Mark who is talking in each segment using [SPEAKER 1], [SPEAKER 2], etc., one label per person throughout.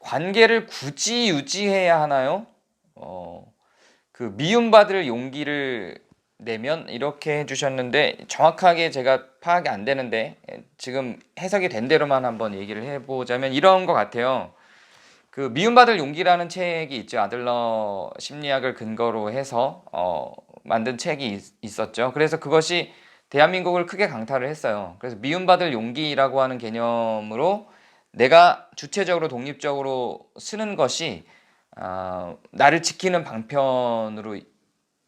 [SPEAKER 1] 관계를 굳이 유지해야 하나요? 그 미움받을 용기를 내면 이렇게 해주셨는데 정확하게 제가 파악이 안 되는데 지금 해석이 된 대로만 한번 얘기를 해보자면 이런 것 같아요. 그 미움받을 용기라는 책이 있죠. 아들러 심리학을 근거로 해서 만든 책이 있었죠. 그래서 그것이 대한민국을 크게 강타를 했어요. 그래서 미움받을 용기라고 하는 개념으로 내가 주체적으로 독립적으로 쓰는 것이 나를 지키는 방편으로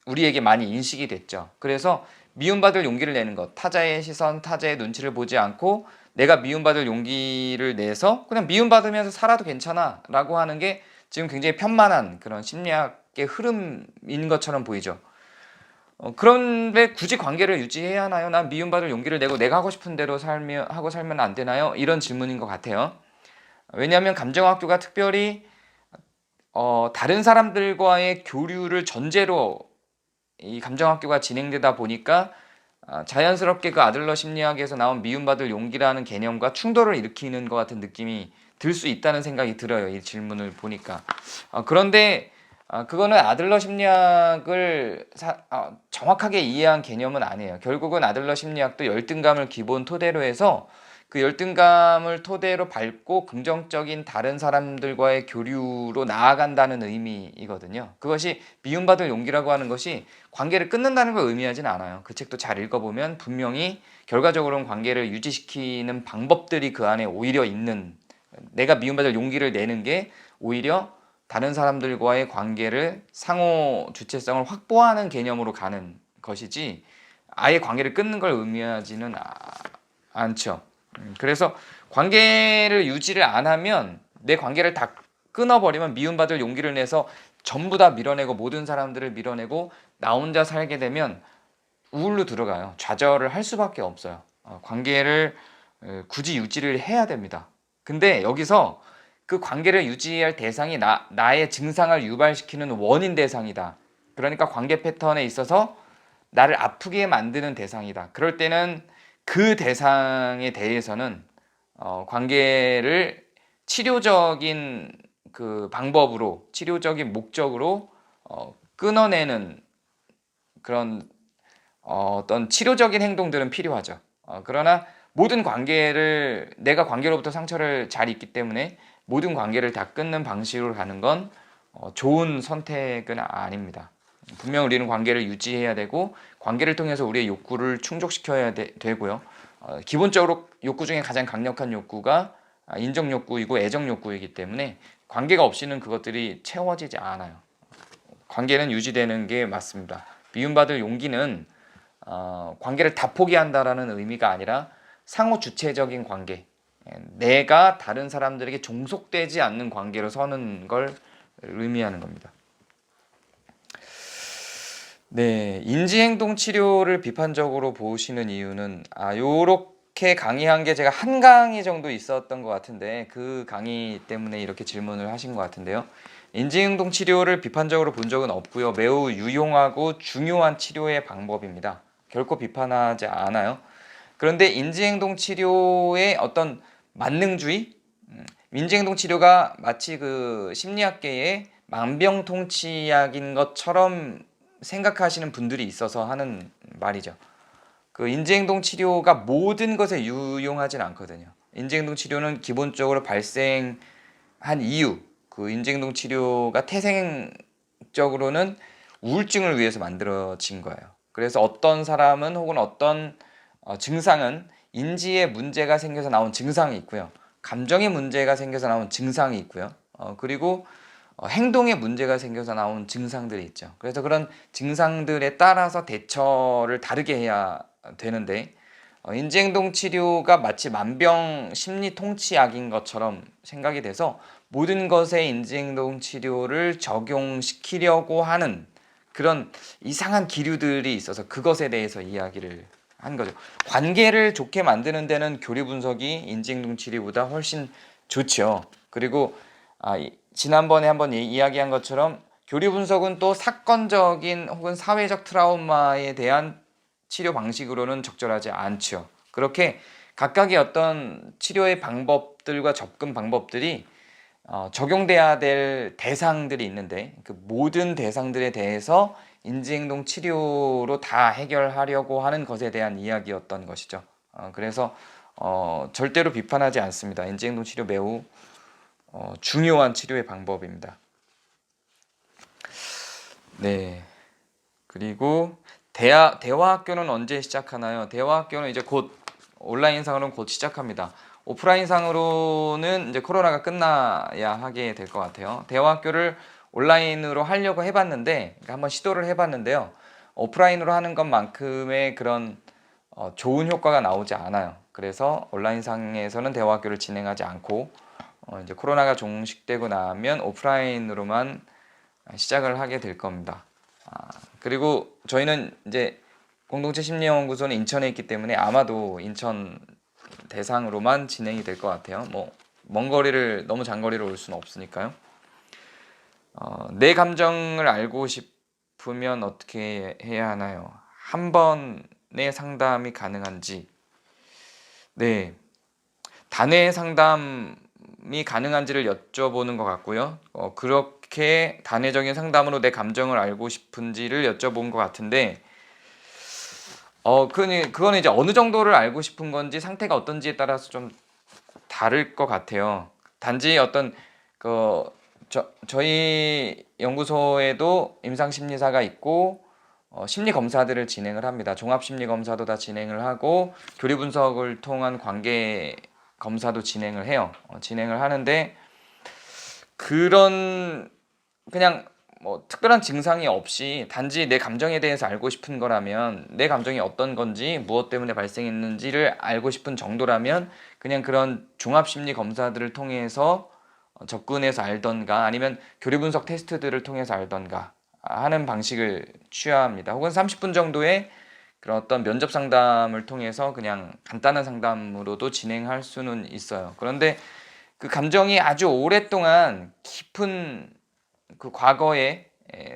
[SPEAKER 1] 우리에게 많이 인식이 됐죠. 그래서 미움받을 용기를 내는 것, 타자의 시선, 타자의 눈치를 보지 않고 내가 미움받을 용기를 내서 그냥 미움받으면서 살아도 괜찮아 라고 하는 게 지금 굉장히 편만한 그런 심리학의 흐름인 것처럼 보이죠. 그런데 굳이 관계를 유지해야 하나요? 난 미움받을 용기를 내고 내가 하고 싶은 대로 하고 살면 안 되나요? 이런 질문인 것 같아요. 왜냐하면 감정학교가 특별히 다른 사람들과의 교류를 전제로 이 감정학교가 진행되다 보니까 자연스럽게 그 아들러 심리학에서 나온 미움받을 용기라는 개념과 충돌을 일으키는 것 같은 느낌이 들 수 있다는 생각이 들어요. 이 질문을 보니까. 그런데 그거는 아들러 심리학을 정확하게 이해한 개념은 아니에요. 결국은 아들러 심리학도 열등감을 기본 토대로 해서 그 열등감을 토대로 밟고 긍정적인 다른 사람들과의 교류로 나아간다는 의미이거든요. 그것이 미움받을 용기라고 하는 것이 관계를 끊는다는 걸 의미하진 않아요. 그 책도 잘 읽어보면 분명히 결과적으로는 관계를 유지시키는 방법들이 그 안에 오히려 있는, 내가 미움받을 용기를 내는 게 오히려 다른 사람들과의 관계를 상호 주체성을 확보하는 개념으로 가는 것이지 아예 관계를 끊는 걸 의미하지는 않죠. 그래서 관계를 유지를 안 하면 내 관계를 다 끊어버리면 미움받을 용기를 내서 전부 다 밀어내고 모든 사람들을 밀어내고 나 혼자 살게 되면 우울로 들어가요. 좌절을 할 수밖에 없어요. 관계를 굳이 유지를 해야 됩니다. 근데 여기서 그 관계를 유지할 대상이 나의 증상을 유발시키는 원인 대상이다. 그러니까 관계 패턴에 있어서 나를 아프게 만드는 대상이다. 그럴 때는 그 대상에 대해서는 관계를 치료적인 그 방법으로, 치료적인 목적으로 끊어내는 그런 어떤 치료적인 행동들은 필요하죠. 그러나 모든 관계를, 내가 관계로부터 상처를 잘 입기 때문에 모든 관계를 다 끊는 방식으로 가는 건 좋은 선택은 아닙니다. 분명 우리는 관계를 유지해야 되고 관계를 통해서 우리의 욕구를 충족시켜야 되고요. 기본적으로 욕구 중에 가장 강력한 욕구가 인정 욕구이고 애정 욕구이기 때문에 관계가 없이는 그것들이 채워지지 않아요. 관계는 유지되는 게 맞습니다. 미움받을 용기는 관계를 다 포기한다라는 의미가 아니라 상호 주체적인 관계, 내가 다른 사람들에게 종속되지 않는 관계로 서는 걸 의미하는 겁니다. 네, 인지행동 치료를 비판적으로 보시는 이유는 요렇게 강의한 게 제가 한 강의 정도 있었던 것 같은데 그 강의 때문에 이렇게 질문을 하신 것 같은데요. 인지행동 치료를 비판적으로 본 적은 없고요. 매우 유용하고 중요한 치료의 방법입니다. 결코 비판하지 않아요. 그런데 인지행동 치료의 어떤 만능주의? 인지행동 치료가 마치 그 심리학계의 만병통치약인 것처럼 생각하시는 분들이 있어서 하는 말이죠. 그 인지행동 치료가 모든 것에 유용하진 않거든요. 인지행동 치료는 기본적으로 발생한 이유, 그 인지행동 치료가 태생적으로는 우울증을 위해서 만들어진 거예요. 그래서 어떤 사람은 혹은 어떤 증상은 인지에 문제가 생겨서 나온 증상이 있고요. 감정에 문제가 생겨서 나온 증상이 있고요. 그리고 행동에 문제가 생겨서 나온 증상들이 있죠. 그래서 그런 증상들에 따라서 대처를 다르게 해야 되는데 인지행동 치료가 마치 만병 심리 통치약인 것처럼 생각이 돼서 모든 것에 인지행동 치료를 적용시키려고 하는 그런 이상한 기류들이 있어서 그것에 대해서 이야기를 한 거죠. 관계를 좋게 만드는 데는 교리 분석이 인지행동 치료보다 훨씬 좋죠. 그리고 지난번에 한번 이야기한 것처럼 교리 분석은 또 사건적인 혹은 사회적 트라우마에 대한 치료 방식으로는 적절하지 않죠. 그렇게 각각의 어떤 치료의 방법들과 접근 방법들이 적용돼야 될 대상들이 있는데 그 모든 대상들에 대해서 인지행동 치료로 다 해결하려고 하는 것에 대한 이야기였던 것이죠. 그래서 절대로 비판하지 않습니다. 인지행동 치료 매우 중요한 치료의 방법입니다. 네. 그리고 대화학교는 언제 시작하나요? 대화학교는 이제 곧 온라인상으로는 곧 시작합니다. 오프라인상으로는 이제 코로나가 끝나야 하게 될 것 같아요. 대화학교를 온라인으로 하려고 해봤는데, 그러니까 한번 시도를 해봤는데요. 오프라인으로 하는 것만큼의 그런 좋은 효과가 나오지 않아요. 그래서 온라인상에서는 대화학교를 진행하지 않고 이제 코로나가 종식되고 나면 오프라인으로만 시작을 하게 될 겁니다. 그리고 저희는 이제 공동체 심리연구소는 인천에 있기 때문에 아마도 인천 대상으로만 진행이 될 것 같아요. 뭐 먼 거리를 너무 장거리로 올 수는 없으니까요. 내 감정을 알고 싶으면 어떻게 해야 하나요? 한 번의 상담이 가능한지. 네, 단회 상담이 가능한지를 여쭤보는 것 같고요. 그렇게 단회적인 상담으로 내 감정을 알고 싶은지를 여쭤본 것 같은데, 그거는 이제 어느 정도를 알고 싶은 건지 상태가 어떤지에 따라서 좀 다를 것 같아요. 단지 어떤 그 저희 연구소에도 임상심리사가 있고 심리 검사들을 진행을 합니다. 종합 심리 검사도 다 진행을 하고 교리 분석을 통한 관계 검사도 진행을 해요. 진행을 하는데 그런 그냥 뭐 특별한 증상이 없이 단지 내 감정에 대해서 알고 싶은 거라면 내 감정이 어떤 건지 무엇 때문에 발생했는지를 알고 싶은 정도라면 그냥 그런 종합심리 검사들을 통해서 접근해서 알던가 아니면 교리 분석 테스트들을 통해서 알던가 하는 방식을 취합니다. 혹은 30분 정도의 그런 어떤 면접 상담을 통해서 그냥 간단한 상담으로도 진행할 수는 있어요. 그런데 그 감정이 아주 오랫동안 깊은 그 과거의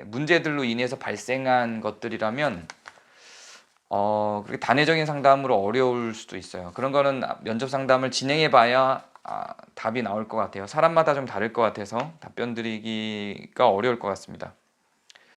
[SPEAKER 1] 문제들로 인해서 발생한 것들이라면 그렇게 단회적인 상담으로 어려울 수도 있어요. 그런 거는 면접 상담을 진행해 봐야 답이 나올 것 같아요. 사람마다 좀 다를 것 같아서 답변 드리기가 어려울 것 같습니다.